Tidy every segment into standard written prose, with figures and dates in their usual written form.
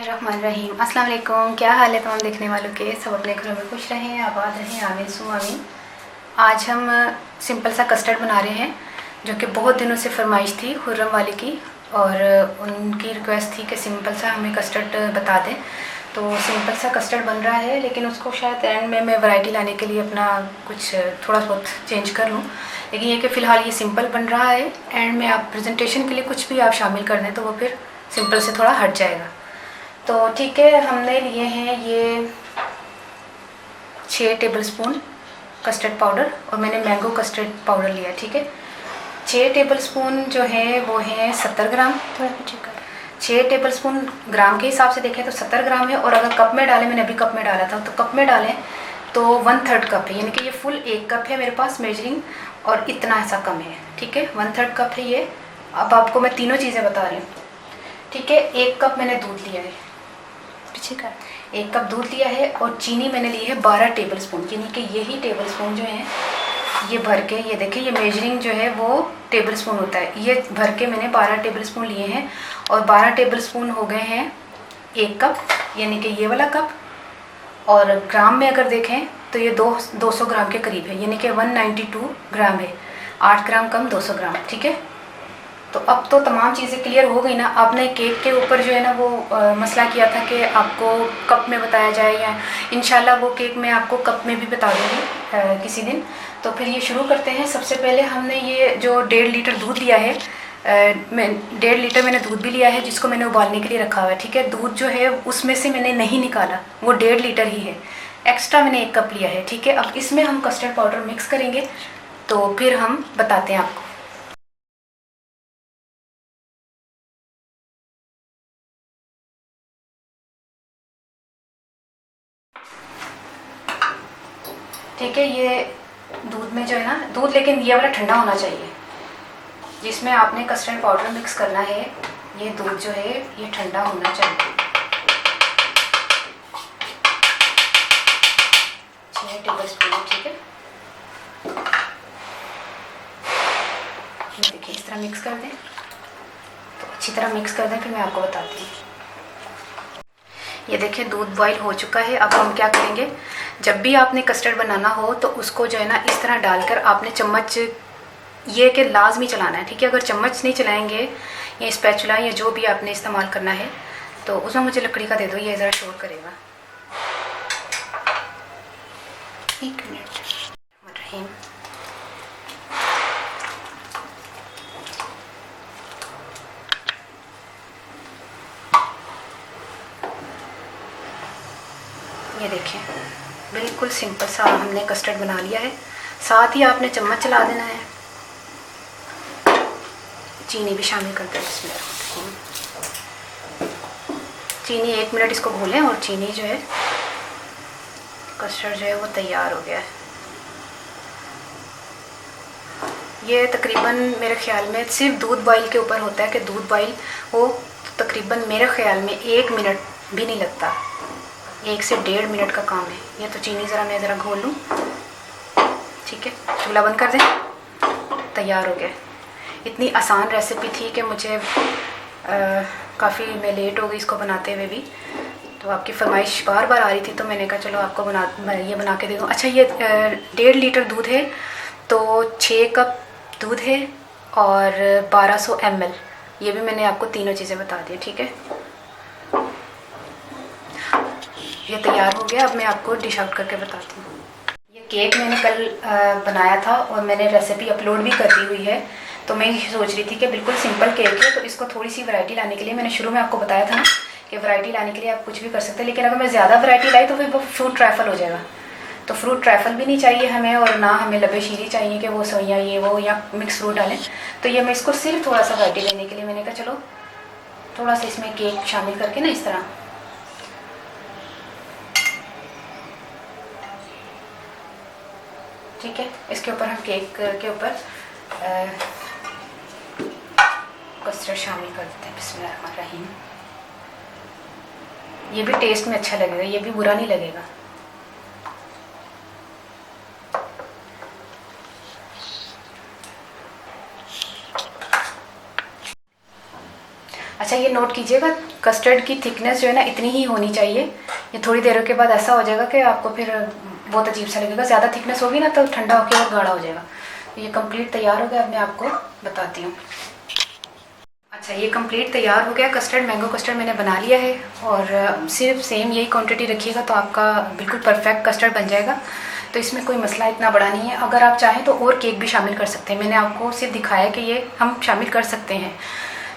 बिस्मिल्लाहिर्रहमानिर्रहीम। अस्सलाम वालेकुम। क्या हाल है तमाम देखने वालों के? सब अपने घरों में खुश रहें, आबाद रहें, आमीन सुम आमीन। आज हम सिंपल सा कस्टर्ड बना रहे हैं जो कि बहुत दिनों से फरमाइश थी खुर्रम वाले की, और उनकी रिक्वेस्ट थी कि सिंपल सा हमें कस्टर्ड बता दें। तो सिंपल सा कस्टर्ड बन रहा है, लेकिन उसको शायद एंड में मैं वैरायटी लाने के लिए अपना कुछ थोड़ा बहुत चेंज कर लूँ। लेकिन ये कि फ़िलहाल ये सिंपल बन रहा है। एंड में आप प्रेजेंटेशन के लिए कुछ भी आप शामिल कर दें तो वो फिर सिंपल से थोड़ा हट जाएगा। तो ठीक है, हमने लिए हैं ये 6 टेबलस्पून कस्टर्ड पाउडर, और मैंने मैंगो कस्टर्ड पाउडर लिया है। ठीक है, 6 टेबलस्पून जो है वो है 70 ग्राम। थोड़ा कुछ 6 टेबलस्पून ग्राम के हिसाब से देखें तो 70 ग्राम है, और अगर कप में डालें, मैंने अभी कप में डाला था, तो कप में डालें तो 1/3 कप है, यानी कि ये फुल 1 कप है मेरे पास मेजरिंग, और इतना ऐसा कम है। ठीक है, 1/3 कप है ये। अब आपको मैं तीनों चीज़ें बता रही हूँ। ठीक है, 1 कप मैंने दूध लिया है, पीछे का 1 कप दूध लिया है, और चीनी मैंने ली है 12 टेबलस्पून, यानी कि यही टेबलस्पून जो है ये भर के, ये देखिए ये मेजरिंग जो है वो टेबलस्पून होता है, ये भर के मैंने 12 टेबलस्पून लिए हैं, और 12 टेबलस्पून हो गए हैं 1 कप, यानी कि ये वाला कप। और ग्राम में अगर देखें तो ये 200 ग्राम के करीब है, यानी कि 192 ग्राम है, 8 ग्राम कम 200 ग्राम। ठीक है, तो अब तो तमाम चीज़ें क्लियर हो गई ना। आपने केक के ऊपर जो है ना वो मसला किया था कि आपको कप में बताया जाए, या इंशाल्लाह वो केक मैं आपको कप में भी बता दूँगी किसी दिन। तो फिर ये शुरू करते हैं। सबसे पहले हमने ये जो 1.5 लीटर दूध लिया है, मैं 1.5 लीटर मैंने दूध भी लिया है, जिसको मैंने उबालने के लिए रखा हुआ है। ठीक है, दूध जो है उसमें से मैंने नहीं निकाला, वो 1.5 लीटर ही है, एक्स्ट्रा मैंने 1 कप लिया है। ठीक है, अब इसमें हम कस्टर्ड पाउडर मिक्स करेंगे, तो फिर हम बताते हैं आपको। ठीक है, ये दूध में जो है ना, दूध लेकिन ये वाला ठंडा होना चाहिए जिसमें आपने कस्टर्ड पाउडर मिक्स करना है। ये दूध जो है ये ठंडा होना चाहिए। 6 टेबलस्पून। ठीक है, ये देखिए इस तरह मिक्स कर दें, तो अच्छी तरह मिक्स कर दें, फिर मैं आपको बताती हूँ। ये देखिए दूध बॉईल हो चुका है। अब हम क्या करेंगे, जब भी आपने कस्टर्ड बनाना हो तो उसको जो है ना इस तरह डालकर आपने चम्मच, ये कि लाजमी चलाना है। ठीक है, अगर चम्मच नहीं चलाएंगे या स्पैचुला या जो भी आपने इस्तेमाल करना है, तो उसमें मुझे लकड़ी का दे दो, ये ज़रा शोर करेगा। 1 मिनट। ये देखिए बिल्कुल सिंपल सा हमने कस्टर्ड बना लिया है। साथ ही आपने चम्मच चला देना है। चीनी भी शामिल कर दें इसमें। चीनी 1 मिनट इसको घोलें, और चीनी जो है, कस्टर्ड जो है वो तैयार हो गया है। ये तकरीबन मेरे ख्याल में सिर्फ दूध बॉईल के ऊपर होता है कि दूध बॉईल हो, तो तकरीबन मेरे ख्याल में 1 मिनट भी नहीं लगता, 1 से 1.5 मिनट का काम है ये। तो चीनी मैं ज़रा घोल लूँ। ठीक है, चूल्हा बंद कर दें। तैयार हो गया। इतनी आसान रेसिपी थी कि मुझे काफ़ी मैं लेट हो गई इसको बनाते हुए भी, तो आपकी फरमाइश बार बार आ रही थी, तो मैंने कहा चलो आपको ये बना के दे दूँ। अच्छा, ये 1.5 लीटर दूध है, तो 6 कप दूध है, और 1200 ml। ये भी मैंने आपको तीनों चीज़ें बता दी। ठीक है, ये तैयार हो गया। अब मैं आपको डिश आउट करके बताती हूँ। ये केक मैंने कल बनाया था, और मैंने रेसिपी अपलोड भी कर दी हुई है। तो मैं सोच रही थी कि बिल्कुल सिंपल केक है, तो इसको थोड़ी सी वैरायटी लाने के लिए, मैंने शुरू में आपको बताया था ना कि वैरायटी लाने के लिए आप कुछ भी कर सकते हैं, लेकिन अगर मैं ज़्यादा वैरायटी लाई तो फिर वो फ्रूट ट्रैफल हो जाएगा। तो फ्रूट ट्रैफल भी नहीं चाहिए हमें, और ना हमें लबे शीरी चाहिए कि वो सवैयाँ ये वो या मिक्स फ्रूट डालें। तो ये मैं इसको सिर्फ थोड़ा सा वैरायटी लेने के लिए मैंने कहा चलो थोड़ा सा इसमें केक शामिल करके ना इस तरह। ठीक है, इसके ऊपर हम केक के ऊपर कस्टर्ड शामिल कर देते हैं। बिस्मिल्लाहिर्रहमानिर्रहीम। ये भी टेस्ट में अच्छा लगेगा, ये भी बुरा नहीं लगेगा। अच्छा, ये नोट कीजिएगा, कस्टर्ड की थिकनेस जो है ना इतनी ही होनी चाहिए। ये थोड़ी देर के बाद ऐसा हो जाएगा कि आपको फिर बहुत अजीब सा लगेगा, ज़्यादा थिकनेस होगी ना तो ठंडा होकर और गाढ़ा हो जाएगा। ये कंप्लीट तैयार हो गया, अब मैं आपको बताती हूँ। अच्छा, ये कंप्लीट तैयार हो गया कस्टर्ड, मैंगो कस्टर्ड मैंने बना लिया है। और सिर्फ सेम यही क्वांटिटी रखिएगा तो आपका बिल्कुल परफेक्ट कस्टर्ड बन जाएगा। तो इसमें कोई मसला इतना बड़ा नहीं है। अगर आप चाहें तो और केक भी शामिल कर सकते हैं, मैंने आपको सिर्फ दिखाया कि ये हम शामिल कर सकते हैं।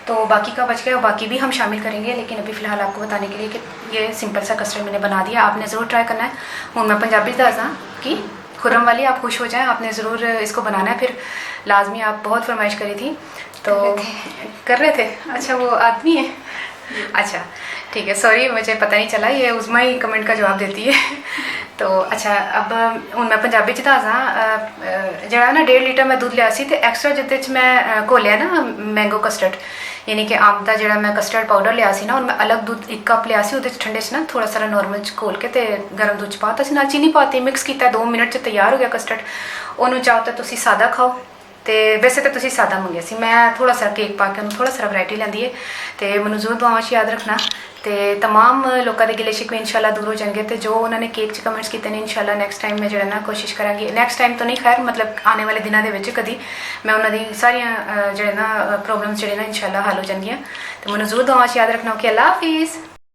तो बाकी का बच गया, बाकी भी हम शामिल करेंगे, लेकिन अभी फ़िलहाल आपको बताने के लिए कि ये सिंपल सा कस्टर्ड मैंने बना दिया। आपने ज़रूर ट्राई करना है। हूँ मैं पंजाबी दासा कि खुर्रम वाली, आप खुश हो जाएं, आपने ज़रूर इसको बनाना है। फिर लाजमी, आप बहुत फरमाइश करी थी तो कर रहे थे। अच्छा, वो आदमी है, अच्छा ठीक है, सॉरी मुझे पता नहीं चला, ये उज़मा ही कमेंट का जवाब देती है। तो अच्छा, अब हूँ मैं पंजाबी च दसा जरा ना 1.5 लीटर मैं दुध लिया सी, ते एक्स्ट्रा जिहदे च मैं घोलिया ना मैंगो कस्टर्ड, यानी कि आम का जो मैं कस्टर्ड पाउडर लिया सी ना, और मैं अलग दुध 1 कप लिया सी, उहदे च ठंडे च ना थोड़ा सारा नॉर्मल च घोल के ते गर्म दुध च पाता सी, नाल चीनी पाती, मिक्स किया, 2 मिनट च तैयार हो गया कस्टर्ड। उन्होंने चाहो तो तुसी सादा खाओ, तो वैसे तो तुसी सादा मंगया सी, मैं थोड़ा सा केक पा के थोड़ा सा वैरायटी लैंदी है। तो मैनूं जरूर दुआवां च याद रखना। तो तमाम लोगों के गिले शिकवे इंशाल्लाह दूर हो जाएंगे। तो जो उन्होंने केक च कमेंट्स किए हैं, इंशाल्लाह नैक्सट टाइम मैं जो ना कोशिश करांगी, नैक्सट टाइम तो नहीं खैर, मतलब आने वाले दिनों के कभी मैं उन्होंने सारिया जो ना प्रॉब्लम्स जो ना इंशाल्लाह हल हो जाएंगियां। तो मैनूं जरूर दुआवां च याद रखना कि अल्लाह हाफिज़।